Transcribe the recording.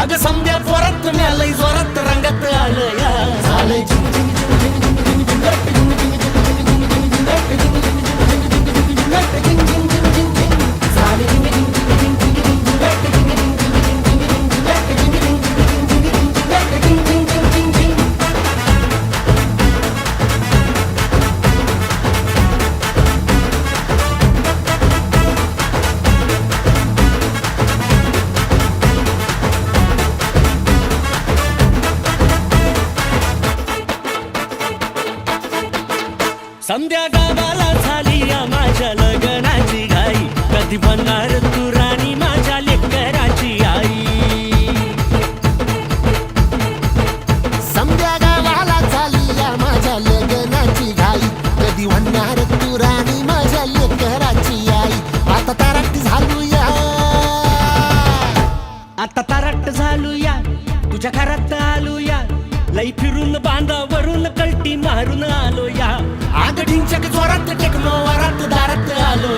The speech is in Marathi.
अग समद्या जोरात म्यालय जोरात रंगात आलं या झालंय समद्या गावाला झाली या माझ्या लग्नाची घाई कधी बनणार तू राणी माझ्या लेकराची आई समद्या गावाला झाली या माझ्या लग्नाची घाई कधी म्हणणार तू राणी माझ्या लेकराची आई आता ताराट झालूया आता ताराट झालूया तुझ्या घरात आलूया लई फिरून बांधावरून कलटी मारून आलो या आग ढिंचक जोरात टेकलो वरात दारात आलो